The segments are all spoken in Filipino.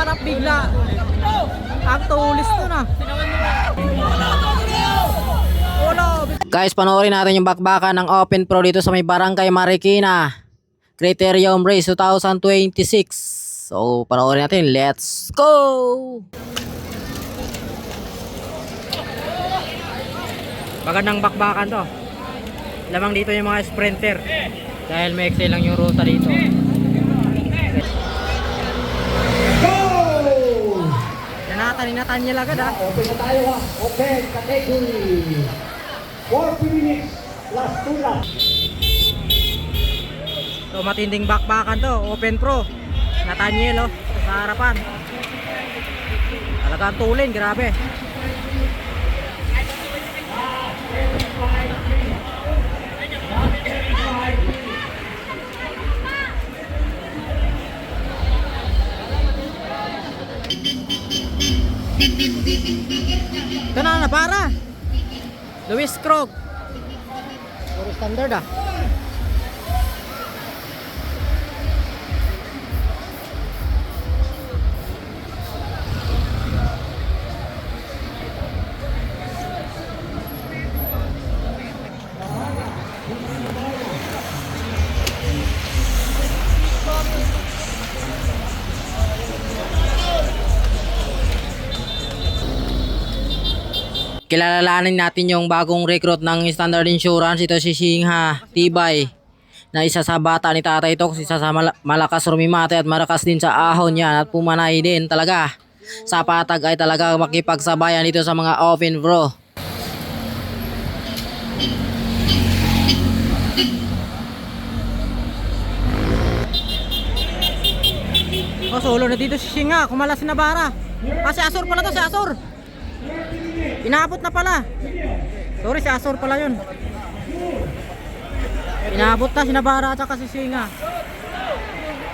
humarap bigla. Ang tulis to na. Guys, panoorin natin yung bakbakan ng Open Pro dito sa may Barangay Marikina. Criterium Race 2026. So, panoorin natin. Let's go! Magandang bakbakan to. Lamang dito yung mga sprinter. Dahil may excel lang yung ruta dito. Nanatan niya agad ha. Open na tayo ha. Open category. 40 minutes. Last 2 laps. So matinding bakbakan to. Open Pro. Nathaniel oh. Sa harapan. Talagang tulin. Grabe. Ito na para Luis Krog. Puro standard ah. Kilalanin natin yung bagong recruit ng Standard Insurance. Ito si Singha Tibay, na isa sa bata ni Tatay Tox, isa sa malakas rumimate at marakas din sa ahon yan at pumanay din talaga sa patag, ay talaga makipagsabayan dito sa mga Open Pro. Oh, solo na dito si Singha, kumala si Nabara. Si Asor pala to, si Asor. Inabot na pala. Sorry, si Asor pala yun. Inabot na si Nabara at saka si Singa.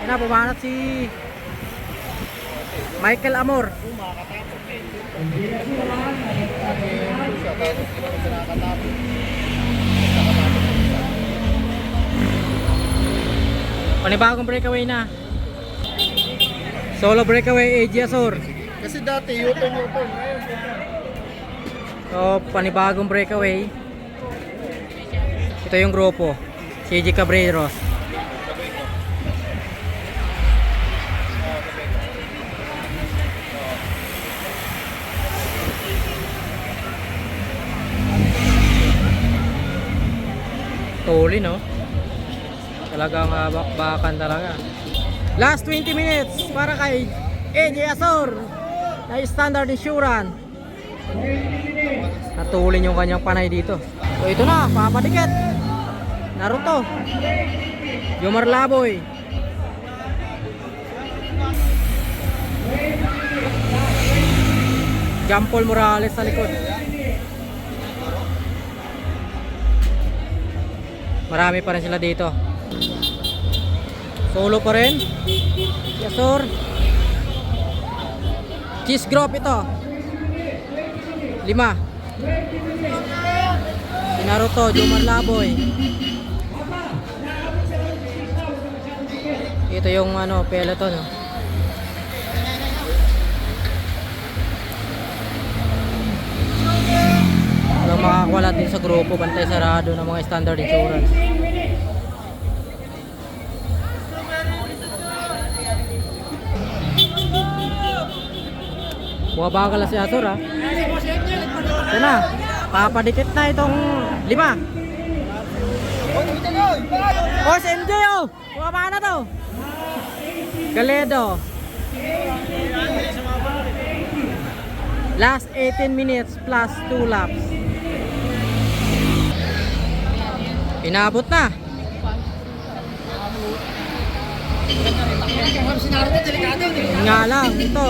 Pumanat si Michael Amor. Panibagong breakaway na. Solo breakaway, AJ Asor. Kasi dati U-turn. So, panibagong breakaway. Ito yung grupo. Si AJ Cabreros. Tuli, no? Talagang bakbakan talaga. Last 20 minutes para kay AJ Asor na Standard Insurance. Natulin yung kanyang panay dito. So ito na, papadikit. Naruto. Yomar Laboy. Jampol Morales sa likod. Marami pa rin sila dito. Solo pa rin. Yasor. Cheese Grove ito. 5. Si Naruto, Jomar Laboy. Ito yung peloton, no? Walang makakawalat din sa grupo, bantay sarado ng mga Standard Insurance. Buwabagal na si Asor ha. Ito na, papadikit na itong 5. Oh, si MJ oh! Bumaba na to. Galedo. Last 18 minutes plus 2 laps. Inabot na. Nga lang, ito.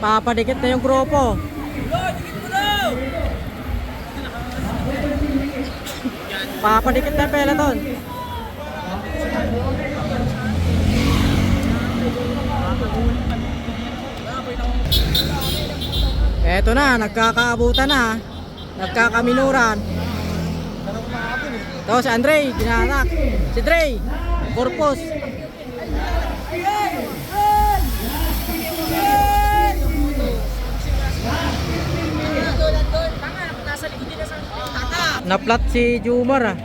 Papadikit na yung grupo. Papadikit na peloton. Eto na, nagkakaabutan na. Nagkakaminuran. Ito si Andre, ginanak. Si Dre, Corpus. Na-flat si Jumar ah.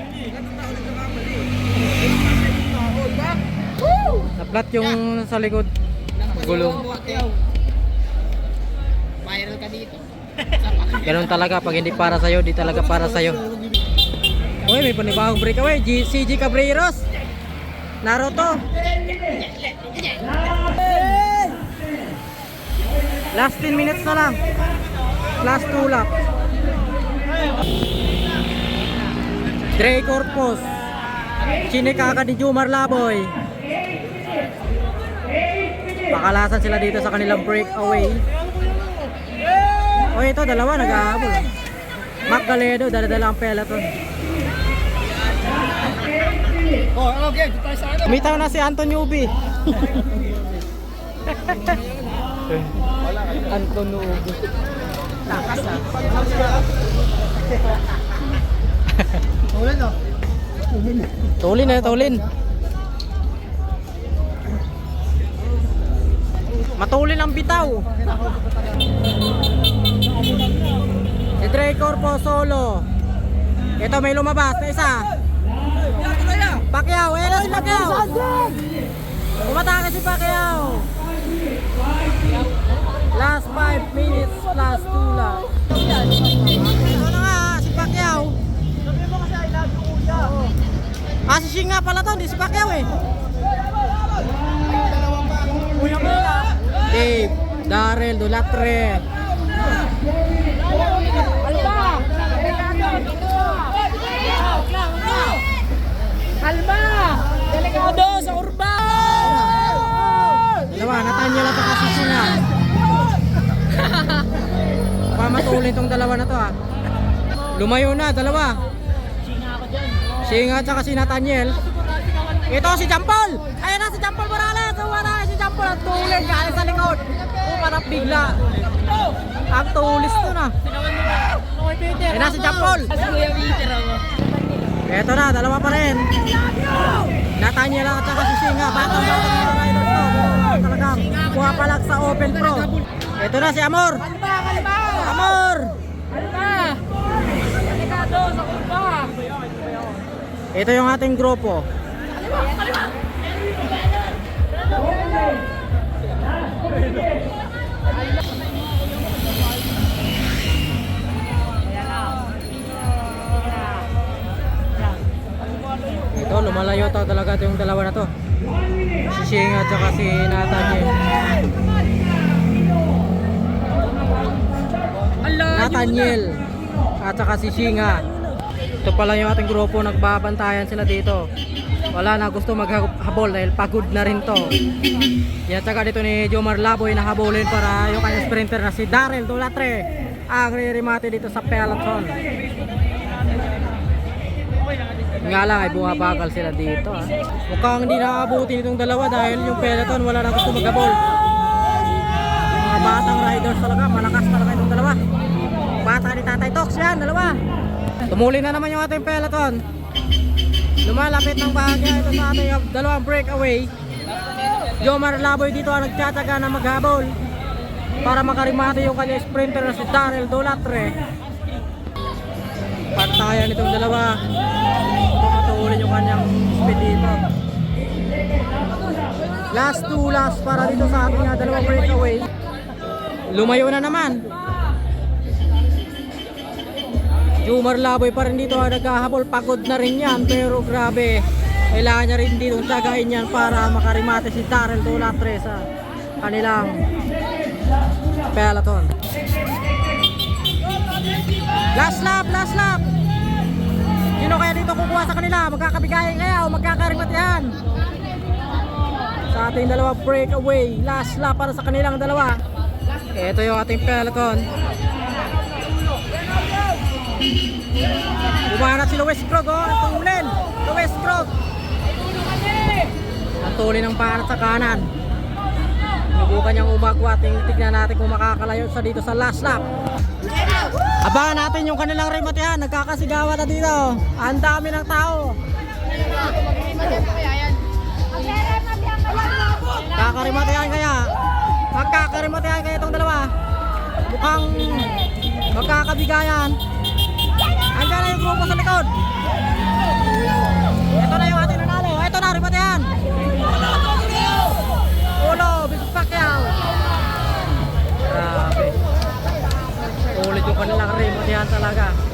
Na-flat yung sa likod. Gulong. Viral ka dito. Ganun talaga, pag hindi para sa'yo, di talaga para sa'yo. Uy, may panibagong breakaway. CG Cabreros. Naruto. Last 10 minutes na lang. Last 2 laps. Dre Corpus. Chinikaka ni Jumar Laboy. Pakalasan sila dito sa kanilang breakaway. O ito, dalawa nag-ahabol. Mac Galedo, dala-dala ang peloton. Oh, okay, dito tayo sa ano. Umitaw na si Anton Ubi. Anton Ubi. Takas ah. Ulan oh. Tulin na, tulin. Matulin ang bitaw. Si Dre Corpo solo. Ito may lumabas na isa. Pacquiao, ayan na si Pacquiao. Umatake si Pacquiao. Last 5 minutes, last 2 laps. Ito na nga, si Pacquiao. Ah, si Shing nga pala to, di si Pacquiao eh. Dave, Darrell, Dolatre. Alba! Delikado sa urba! Dalawa, Nathaniel at saka si Singa. Pamatulin tong dalawa na to ha. Lumayo na, dalawa. Singa at saka si Nathaniel. Ito si Jampol! Ayan na si Jampol Morales! Wala na si Jampol at tulin galing sa likod. Umarap bigla. Ang tulis to na. Ayan na si Jampol! Ito na, dalawa pa rin. Nathaniel at saka si Singa. Batang ng mga riders to. Talagang pumapalag sa Open Pro. Ito na si Amor. Amor! Delikado sa urba! Ito yung ating grupo. Ito, lumalayo to talaga yung dalawa na to. Si Shing at saka si Nathaniel. Nathaniel at saka si Shinga. Ito pala yung ating grupo, nagbabantayan sila dito. Wala na gusto maghabol dahil pagod na rin to. Yan, saka dito ni Jomar Laboy nahabulin para yung kanyang sprinter na si Darrell Dolatre ang ririmate dito sa peloton. Nga lang ay bumabagal sila dito ha. Mukhang hindi naabuti nitong dalawa dahil yung peloton wala na gusto maghabol. Mga batang riders talaga, malakas talaga itong dalawa. Bata ni Tatay Tox yan, dalawa. Tumuli na naman yung ating peloton. Lumalapit ng bahagya ito sa ating dalawang breakaway. Jomar Laboy dito ang nagtsatsaga na maghabol para makarimate yung kanyang sprinter na si Darrell Dolatre. Pantayan itong dalawa. Tumatuloy yung kanyang speed dito. Last 2 laps para dito sa ating dalawang breakaway. Lumayo na naman. Jomar Laboy pa rin dito naghahabol, pagod na rin yan pero grabe, kailangan niya rin dito tsagain yan para makarimate si Darrell Dolatre sa kanilang peloton. Last lap, last lap. Sino kaya dito kukuha sa kanila? Magkakabigayan kaya o magkakarimatehan? Sa ating dalawa breakaway, last lap para sa kanilang dalawa. Ito yung ating peloton. Bumanat si Luis Krog, oh, natulin. Luis Krog. Natulin ang panat sa kanan. Subukan niyang umagwa. Tignan natin kung makakalayo sa dito sa last lap. Abangan natin yung kanilang rematehan. Nagkakasigawan na dito. Ang dami ng tao. Kakarimatehan kaya. Magkakarimatehan kaya itong dalawa. Mukhang magkakabigayan. Hanggang na yung grupo sa likod. Ito na yung ating nanalo. Ito na, Ribatihan. Ulo, Big Pacquiao. Grabe. Ulit yung kanilang Ribatihan talaga.